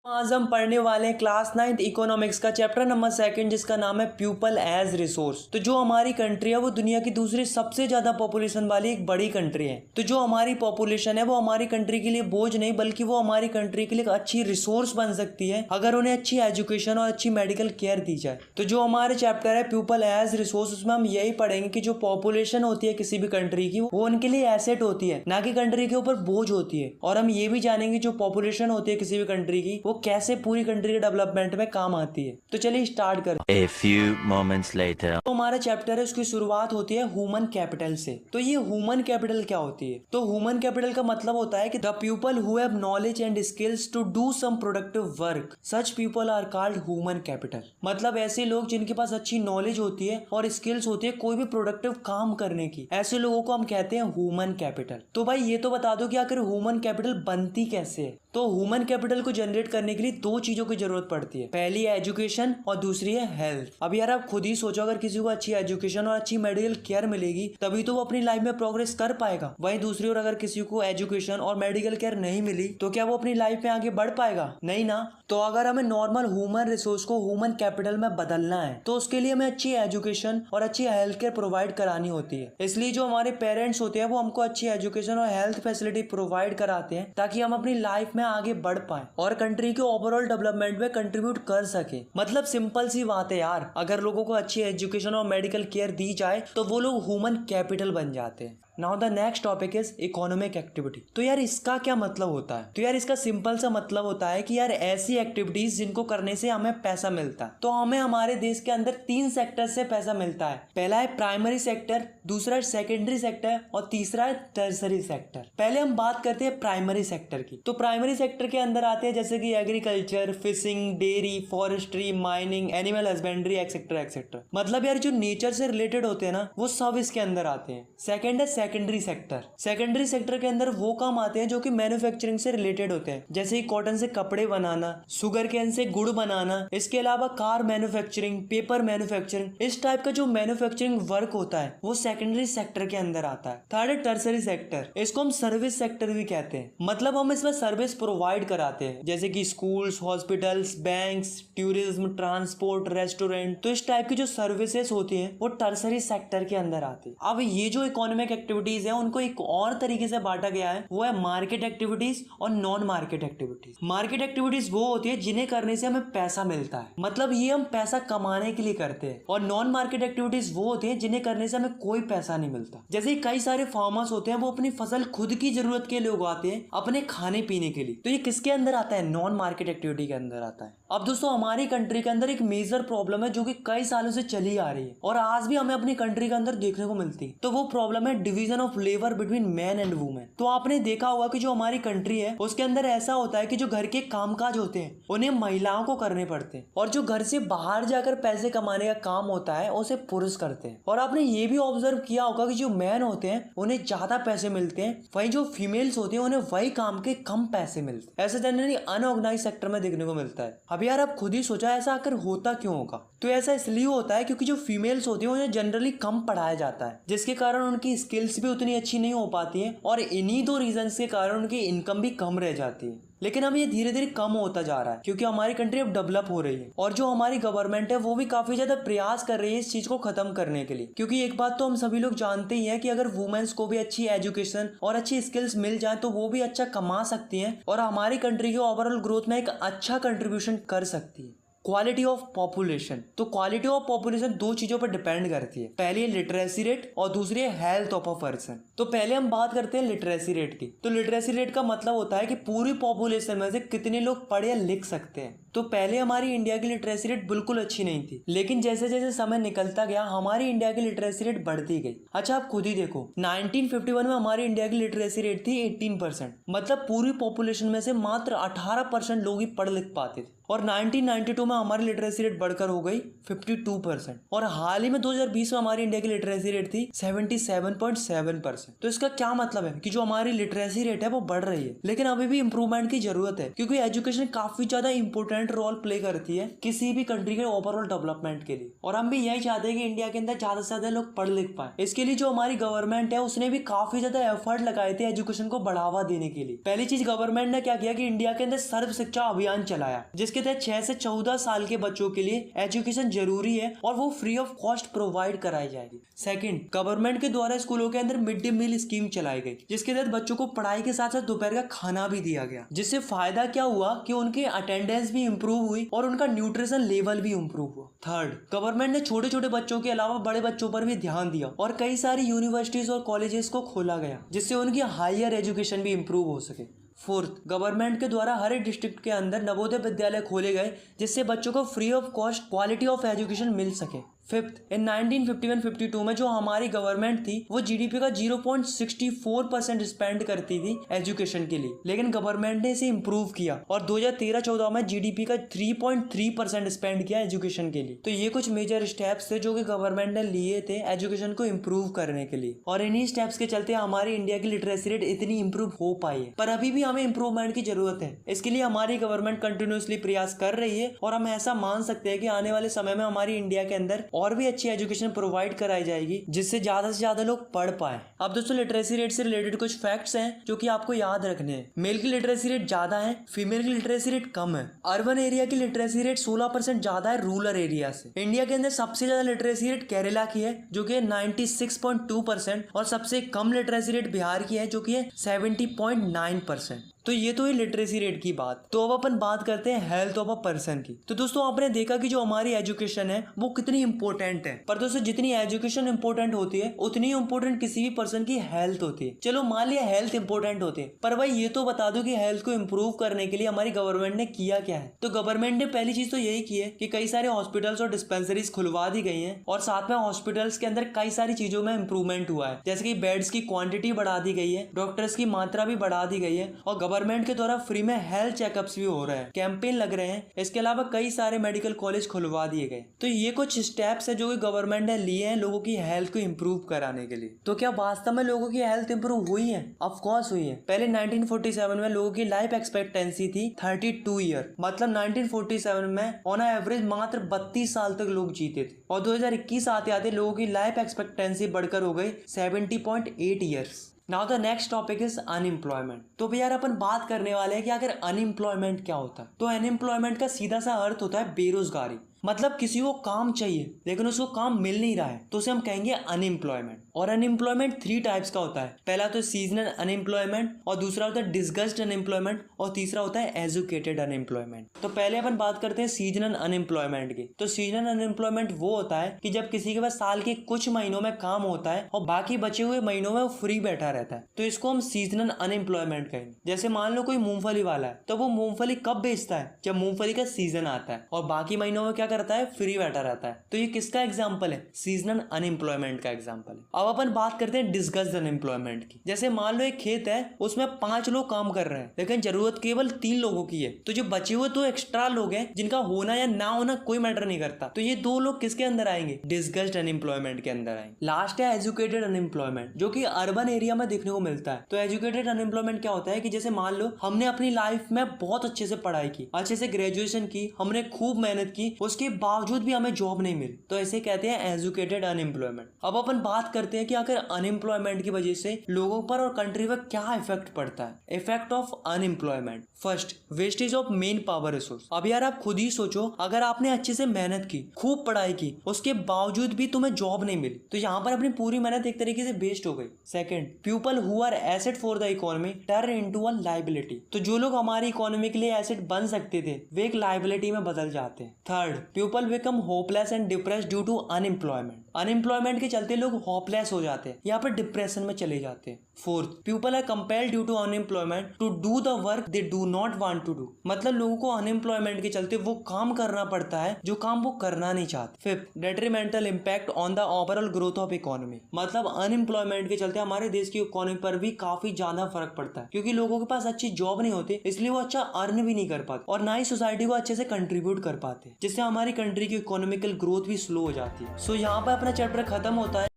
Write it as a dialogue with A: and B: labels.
A: आज हम पढ़ने वाले हैं क्लास 9th इकोनॉमिक्स का चैप्टर नंबर 2 जिसका नाम है पीपल एज रिसोर्स। तो जो हमारी कंट्री है वो दुनिया की दूसरी सबसे ज्यादा पॉपुलेशन वाली एक बड़ी कंट्री है। तो जो हमारी पॉपुलेशन है वो हमारी कंट्री के लिए बोझ नहीं बल्कि वो हमारी कंट्री के लिए एक अच्छी रिसोर्स बन सकती है अगर उन्हें अच्छी एजुकेशन और अच्छी मेडिकल केयर दी जाए। तो जो हमारे चैप्टर है पीपल एज रिसोर्स उसमें हम यही पढ़ेंगे कि जो पॉपुलेशन होती है किसी भी कंट्री की वो उनके लिए एसेट होती है ना कि कंट्री के ऊपर बोझ होती है। और हम ये भी जानेंगे जो पॉपुलेशन होती है किसी भी कंट्री की वो कैसे पूरी कंट्री के डेवलपमेंट में काम आती है। तो चलिए स्टार्ट करें।
B: A few moments later.
A: तो हमारा चैप्टर है उसकी शुरुआत होती है ह्यूमन कैपिटल से। तो ये ह्यूमन कैपिटल क्या होती है? तो ह्यूमन कैपिटल का मतलब होता है कि the people who have knowledge and skills to do some productive work, such people are called human capital. मतलब ऐसे लोग जिनके पास अच्छी नॉलेज होती है और स्किल्स होती है कोई भी प्रोडक्टिव काम करने की, ऐसे लोगों को हम कहते हैं ह्यूमन कैपिटल। तो भाई ये तो बता दो कि आखिर ह्यूमन कैपिटल बनती कैसे है। तो ह्यूमन कैपिटल को जनरेट करने के लिए दो चीजों की जरूरत पड़ती है, पहली है एजुकेशन और दूसरी है हेल्थ। अब यार आप खुद ही सोचो, अगर किसी को अच्छी एजुकेशन और अच्छी मेडिकल केयर मिलेगी तभी तो वो अपनी लाइफ में प्रोग्रेस कर पाएगा। वहीं दूसरी ओर अगर किसी को एजुकेशन और मेडिकल केयर नहीं मिली तो क्या वो अपनी लाइफ में आगे बढ़ पाएगा? नहीं ना। तो अगर हमें नॉर्मल ह्यूमन रिसोर्स को ह्यूमन कैपिटल में बदलना है तो उसके लिए हमें अच्छी एजुकेशन और अच्छी हेल्थ केयर प्रोवाइड करानी होती है। इसलिए जो हमारे पेरेंट्स होते हैं वो हमको अच्छी एजुकेशन और हेल्थ फैसिलिटी प्रोवाइड कराते हैं ताकि हम अपनी लाइफ में आगे बढ़ पाए और कंट्री के ओवरऑल डेवलपमेंट में कंट्रीब्यूट कर सके। मतलब सिंपल सी बात है यार, अगर लोगों को अच्छी एजुकेशन और मेडिकल केयर दी जाए तो वो लोग ह्यूमन कैपिटल बन जाते हैं। Now the next topic is economic activity. तो यार इसका क्या मतलब होता है? तो यार इसका सिंपल सा मतलब होता है कि यार ऐसी एक्टिविटीज जिनको करने से हमें पैसा मिलता है। तो हमें हमारे देश के अंदर 3 सेक्टर से पैसा मिलता है। पहला है प्राइमरी सेक्टर, दूसरा है सेकेंडरी सेक्टर और तीसरा है टर्सरी सेक्टर। पहले हम बात करते हैं प्राइमरी सेक्टर की। तो प्राइमरी सेक्टर के अंदर आते हैं जैसे कि agriculture, fishing, dairy, forestry, mining, animal husbandry etcetera etcetera. मतलब यार जो नेचर से रिलेटेड होते हैं ना वो सब इसके अंदर आते हैं। सेकेंड है सेकेंडरी सेक्टर। सेकेंडरी सेक्टर के अंदर वो काम आते हैं जो कि मैन्युफैक्चरिंग से रिलेटेड होते हैं, जैसे कॉटन से कपड़े बनाना, शुगर केन से गुड़ बनाना, इसके अलावा कार मैन्युफैक्चरिंग, पेपर मैन्युफैक्चरिंग, इस टाइप का जो मैन्युफैक्चरिंग वर्क होता है वो सेकेंडरी सेक्टर के अंदर आता है। थर्ड है टर्सरी सेक्टर, इसको हम सर्विस सेक्टर भी कहते हैं। मतलब हम इसमें सर्विस प्रोवाइड कराते हैं जैसे कि schools, hospitals, banks, tourism, transport, restaurant. तो इस टाइप की जो सर्विसेज होती हैं वो टर्सरी सेक्टर के अंदर आती है। अब ये जो इकोनॉमिक एक्टिविटीज है उनको एक और तरीके से बांटा गया है, वो है मार्केट एक्टिविटीज और non market activities. Market activities वो होती है जिन्हें करने से हमें पैसा मिलता है, मतलब ये हम पैसा कमाने के लिए करते हैं। और नॉन मार्केट एक्टिविटीज वो होती है जिन्हें करने से हमें कोई पैसा नहीं मिलता। जैसे कई सारे फार्मर्स होते हैं वो अपनी फसल खुद की जरूरत के लिए उगाते हैं, अपने खाने पीने के लिए। तो ये किसके अंदर आता है? नॉन मार्केट एक्टिविटी के अंदर आता है। अब दोस्तों हमारी कंट्री के अंदर एक मेजर प्रॉब्लम है जो कि कई सालों से चली आ रही है और आज भी हमें अपनी कंट्री के अंदर देखने को मिलती है। तो वो प्रॉब्लम है division of labour between man and women. तो आपने देखा होगा कि जो हमारी कंट्री है उसके अंदर ऐसा होता है कि जो घर के कामकाज होते हैं उन्हें महिलाओं को करने पड़ते हैं और जो घर से बाहर जाकर पैसे कमाने का काम होता है उसे पुरुष करते हैं। और आपने ये भी ऑब्जर्व किया होगा कि जो मैन होते हैं उन्हें ज्यादा पैसे मिलते हैं, वहीं जो फीमेल्स होती है उन्हें वही काम के कम पैसे मिलते हैं। ऐसा जनरली अनऑर्गेनाइज सेक्टर में देखने को मिलता है। अब यार आप खुद ही सोचा ऐसा आखिर होता क्यों होगा? तो ऐसा इसलिए होता है क्योंकि जो फीमेल्स होती है उन्हें जनरली कम पढ़ाया जाता है जिसके कारण उनकी स्किल्स भी उतनी अच्छी नहीं हो पाती है और इन्हीं दो रीजंस के कारण उनकी इनकम भी कम रह जाती है। लेकिन अब ये धीरे धीरे कम होता जा रहा है क्योंकि हमारी कंट्री अब डेवलप हो रही है और जो हमारी गवर्नमेंट है वो भी काफी ज्यादा प्रयास कर रही है इस चीज को खत्म करने के लिए। क्योंकि एक बात तो हम सभी लोग जानते ही हैं कि अगर वुमेन्स को भी अच्छी एजुकेशन और अच्छी स्किल्स मिल जाए तो वो भी अच्छा कमा सकती हैं और हमारी कंट्री के ओवरऑल ग्रोथ में एक अच्छा कंट्रीब्यूशन कर सकती है। Quality of population. तो क्वालिटी ऑफ पॉपुलेशन दो चीजों पर डिपेंड करती है, पहली है लिटरेसी रेट और दूसरी है हेल्थ ऑफ अ पर्सन। तो पहले हम बात करते हैं लिटरेसी रेट की। तो लिटरेसी रेट का मतलब होता है कि पूरी पॉपुलेशन में से कितने लोग पढ़ या लिख सकते हैं। तो पहले हमारी इंडिया की लिटरेसी रेट बिल्कुल अच्छी नहीं थी, लेकिन जैसे जैसे समय निकलता गया हमारी इंडिया की लिटरेसी रेट बढ़ती गई। अच्छा आप खुद ही देखो 1951 में हमारी इंडिया की लिटरेसी रेट थी 18%, मतलब पूरी पॉपुलेशन में से मात्र 18% लोग ही पढ़ लिख पाते थे। और 1992 में हमारी लिटरेसी रेट बढ़कर हो गई 52% और हाल ही में 2020 में हमारी इंडिया की लिटरेसी रेट थी 77.7%। तो इसका क्या मतलब है कि जो हमारी लिटरेसी रेट है वो बढ़ रही है, लेकिन अभी भी इंप्रूवमेंट की जरूरत है क्योंकि एजुकेशन काफी ज्यादा इंपॉर्टेंट इम्पोर्टेंट रोल प्ले करती है किसी भी कंट्री के ओवरऑल डेवलपमेंट के लिए। और हम भी यही चाहते हैं कि इंडिया के अंदर ज्यादा से ज्यादा लोग पढ़ लिख पाए। इसके लिए जो हमारी गवर्नमेंट है उसने भी काफी ज्यादा एफर्ट लगाए थे एजुकेशन को बढ़ावा देने के लिए। पहली चीज गवर्नमेंट ने क्या किया कि इंडिया के अंदर सर्व शिक्षा अभियान चलाया, जिसके तहत 6 से 14 साल के बच्चों के लिए एजुकेशन जरूरी है और वो फ्री ऑफ कॉस्ट प्रोवाइड कराई जाएगी। सेकंड, गवर्नमेंट के द्वारा स्कूलों के अंदर मिड डे मील स्कीम चलाई गई, जिसके तहत बच्चों को पढ़ाई के साथ साथ दोपहर का खाना भी दिया गया, जिससे फायदा क्या हुआ कि उनकी अटेंडेंस भी इंप्रूव हुई और उनका न्यूट्रिशन लेवल भी इंप्रूव हुआ। थर्ड, गवर्नमेंट ने छोटे छोटे बच्चों के अलावा बड़े बच्चों पर भी ध्यान दिया और कई सारी यूनिवर्सिटीज और कॉलेजेस को खोला गया, जिससे उनकी हायर एजुकेशन भी इंप्रूव हो सके। फोर्थ, गवर्नमेंट के द्वारा हर एक डिस्ट्रिक्ट के अंदर नवोदय विद्यालय खोले गए, जिससे बच्चों को free of cost quality of education मिल सके। फिफ्थ, इन 1951-52 में जो हमारी गवर्नमेंट थी वो जीडीपी का 0.64% स्पेंड करती थी एजुकेशन के लिए, लेकिन गवर्नमेंट ने इसे इम्प्रूव किया और 2013-14 में जीडीपी का 3.3% स्पेंड किया एजुकेशन के लिए। तो ये कुछ मेजर स्टेप्स थे जो कि गवर्नमेंट ने लिए थे एजुकेशन को इम्प्रूव करने के लिए, और इन्हीं स्टेप्स के चलते हमारी इंडिया की लिटरेसी रेट इतनी इम्प्रूव हो पाई है। पर अभी भी हमें इम्प्रूवमेंट की जरूरत है। इसके लिए हमारी गवर्नमेंट कंटिन्यूसली प्रयास कर रही है और हम ऐसा मान सकते हैं कि आने वाले समय में हमारी इंडिया के अंदर और भी अच्छी एजुकेशन प्रोवाइड कराई जाएगी, जिससे ज्यादा से ज्यादा लोग पढ़ पाए। अब दोस्तों, लिटरेसी रेट से रिलेटेड कुछ फैक्ट्स हैं जो कि आपको याद रखने हैं। मेल की लिटरेसी रेट ज्यादा है, फीमेल की लिटरेसी रेट कम है। अर्बन एरिया की लिटरेसी रेट 16% ज्यादा है रूरल एरिया से। इंडिया के अंदर सबसे ज्यादा लिटरेसी रेट केरला की है जो कि 96.2%, और सबसे कम लिटरेसी रेट बिहार की है जो कि है 70.9%। तो ये तो है लिटरेसी रेट की बात। तो अब अपन बात करते हैं हेल्थ ऑफ अ पर्सन की। तो दोस्तों, आपने देखा कि जो हमारी एजुकेशन है वो कितनी इंपॉर्टेंट है, पर दोस्तों जितनी एजुकेशन इंपॉर्टेंट होती है उतनी इंपॉर्टेंट किसी भी पर्सन की हेल्थ होती है। चलो मान लिया हेल्थ इंपॉर्टेंट होती है, पर भाई ये तो बता दो कि हेल्थ को इम्प्रूव करने के लिए हमारी गवर्नमेंट ने किया क्या है। तो गवर्नमेंट ने पहली चीज तो यही की है कि कई सारे हॉस्पिटल्स और डिस्पेंसरीज खुलवा दी गई है, और साथ में हॉस्पिटल्स के अंदर कई सारी चीजों में इंप्रूवमेंट हुआ है, जैसे कि बेड्स की क्वांटिटी बढ़ा दी गई है, डॉक्टर्स की मात्रा भी बढ़ा दी गई है, और गवर्नमेंट के द्वारा फ्री में हेल्थ चेकअप्स भी हो रहे हैं, कैंपेन लग रहे हैं। इसके अलावा कई सारे मेडिकल कॉलेज खुलवा दिए गए। तो ये कुछ स्टेप्स है जो कि गवर्नमेंट ने लिए हैं लोगों की हेल्थ को इंप्रूव कराने के लिए। तो क्या वास्तव में लोगों की हेल्थ इंप्रूव हुई है? ऑफ कोर्स हुई है। पहले 1947 में लोगों की लाइफ एक्सपेक्टेंसी थी 32 ईयर, मतलब 1947 में ऑन एवरेज मात्र 32 साल तक लोग जीते थे, और 2021 आते आते लोगों की लाइफ एक्सपेक्टेंसी बढ़कर हो गई 70.8 years. Now the next topic is unemployment. तो भैया अपन बात करने वाले हैं कि अगर अनएम्प्लॉयमेंट क्या होता है। तो अनएम्प्लॉयमेंट का सीधा सा अर्थ होता है बेरोजगारी, मतलब किसी को काम चाहिए लेकिन उसको काम मिल नहीं रहा है, तो उसे हम कहेंगे अनएम्प्लॉयमेंट। और अनएम्प्लॉयमेंट 3 टाइप्स का होता है। पहला तो सीजनल अनएम्प्लॉयमेंट, और दूसरा होता है डिस्गस्ड अनएम्प्लॉयमेंट, और तीसरा होता है एजुकेटेड अनएम्प्लॉयमेंट। तो पहले अपन बात करते हैं सीजनल अनएम्प्लॉयमेंट की। तो सीजनल अनएम्प्लॉयमेंट वो होता है कि जब किसी के पास साल के कुछ महीनों में काम होता है और बाकी बचे हुए महीनों में वो फ्री बैठा रहता है, तो इसको हम सीजनल अनएम्प्लॉयमेंट कहेंगे। जैसे मान लो कोई मूंगफली वाला है, तो वो मूंगफली कब बेचता है? जब मूंगफली का सीजन आता है, और बाकी महीनों में क्या करता है? फ्री बैठा रहता है। तो ये किसका एग्जाम्पल है? सीजनल अनएम्प्लॉयमेंट का एग्जाम्पल है। अब अपन बात करते हैं डिस्गस्ड अनएम्प्लॉयमेंट की। जैसे मान लो एक खेत है, उसमें 5 लोग काम कर रहे हैं, लेकिन जरूरत केवल 3 लोगों की है, तो जो बचे हुए 2 एक्स्ट्रा लोग हैं जिनका होना या ना होना कोई मैटर नहीं करता, तो ये 2 लोग किसके अंदर आएंगे? डिस्गस्ड अनएम्प्लॉयमेंट के अंदर आएंगे। लास्ट है एजुकेटेड अनएम्प्लॉयमेंट, जो कि अर्बन एरिया में देखने को मिलता है। तो एजुकेटेड अनएम्प्लॉयमेंट क्या होता है कि जैसे मान लो हमने अपनी लाइफ में बहुत अच्छे से पढ़ाई की, अच्छे से ग्रेजुएशन की, हमने खूब मेहनत की, उसके बावजूद भी हमें जॉब नहीं मिली, तो ऐसे कहते हैं एजुकेटेड अनएम्प्लॉयमेंट। अब अपन बात करते हैं कि अगर अनएम्प्लॉयमेंट की वजह से लोगों पर और कंट्री पर क्या इफेक्ट पड़ता है। Effect of unemployment. First, wastage of main power resource. अब यार आप खुद ही सोचो, अगर आपने अच्छे से मेहनत की, खूब पढ़ाई की, उसके बावजूद भी तुम्हें जॉब नहीं मिली, तो यहाँ पर अपनी पूरी मेहनत एक तरीके से वेस्ट हो गई। Second, people who are asset for the economy turn into a liability. तो जो लोग हमारी इकोनॉमी के लिए एसेट बन सकते थे वे एक लायबिलिटी में बदल जाते हैं। Third, people become hopeless and depressed due to unemployment. Unemployment के चलते लोग होपलेस हो जाते हैं, यहाँ पर डिप्रेशन में चले जाते हैं। Fourth, people are compelled due to unemployment to do the work they do not want to do. मतलब लोगों को अनएम्प्लॉयमेंट के चलते वो काम करना पड़ता है जो काम वो करना नहीं चाहते। Fifth, detrimental impact on the overall growth of economy. मतलब अनएम्प्लॉयमेंट के चलते हमारे देश की इकोनॉमी पर भी काफी ज्यादा फर्क पड़ता है, क्योंकि लोगों के पास अच्छी जॉब नहीं होती, इसलिए वो अच्छा अर्न भी नहीं कर पाते और ना ही सोसाइटी को अच्छे से कंट्रीब्यूट कर पाते, जिससे हमारी कंट्री की इकोनॉमिकल ग्रोथ भी स्लो हो जाती है। सो यहाँ पर अपना चैप्टर खत्म होता है।